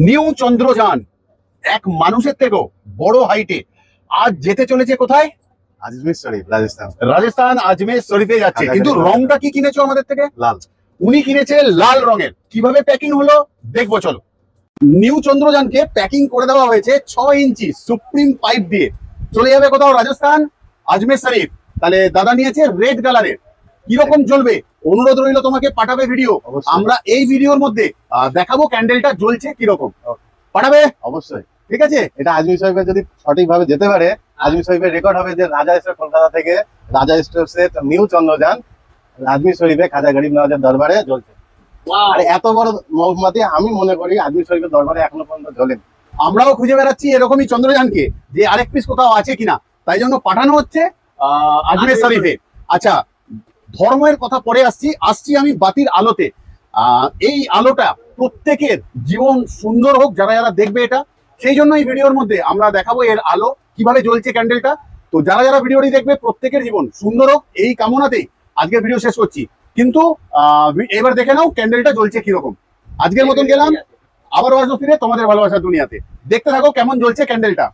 New Chandrayaan এক মানুষের থেকেও বড় হাইটে আজ যেতে চলেছে কোথায়? আজমির শরীফ, রাজস্থান। রাজস্থান আজমের শরীফে যাচ্ছে। কিন্তু রংটা কি কিনেছো আমাদের থেকে? লাল। উনি কিনেছে লাল রঙের। কিভাবে প্যাকিং হলো দেখবো, চলো। নিউ চন্দ্রযানকে প্যাকিং করে দেওয়া হয়েছে 6 ইঞ্চি সুপ্রিম পাইপ দিয়ে। চলে যাবে কোথাও রাজস্থান আজমের শরীফ। তাহলে দাদা নিয়েছে রেড কালারের। কিরকম জ্বলবে অনুরোধ রইল, তোমাকে পাঠাবে ভিডিও। আমরা এই ভিডিওর মধ্যে দেখাবো ক্যান্ডেলটা জ্বলছে কিরকম। পাঠাবে অবশ্যই। ঠিক আছে। এটা আজমির শরীফে যদি সঠিকভাবে যেতে পারে, আজমির শরীফের রেকর্ড হবে যে রাজা স্টোর কলকাতা থেকে রাজা স্টোরসের নিউ চন্দ্রযান আজমির শরীফে খাজা গরিব নওয়াজের দরবারে জ্বলছে। আর এত বড় মোমবাতি আমি মনে করি আজমির শরীফের দরবারে এখনো পর্যন্ত জ্বলেন। আমরাও খুঁজে বেড়াচ্ছি এরকমই চন্দ্রযানকে, যে আরেক পিস কোথাও আছে কিনা, তাই জন্য পাঠানো হচ্ছে আজমের শরীফে। আচ্ছা, ধর্মের কথা পরে আসছি আমি বাতির আলোতে। এই আলোটা প্রত্যেকের জীবন সুন্দর হোক, যারা যারা দেখবে এটা, সেই জন্য এই ভিডিওর মধ্যে আমরা দেখাবো এর আলো কিভাবে জ্বলছে ক্যান্ডেলটা। তো যারা যারা ভিডিওটি দেখবে প্রত্যেকের জীবন সুন্দর হোক, এই কামনাতেই আজকের ভিডিও শেষ করছি। কিন্তু এবার দেখে নাও ক্যান্ডেলটা জ্বলছে কিরকম। আজকের মতন গেলাম, আবারও আসবো ফিরে তোমাদের ভালোবাসার দুনিয়াতে। দেখতে থাকো কেমন জ্বলছে ক্যান্ডেলটা।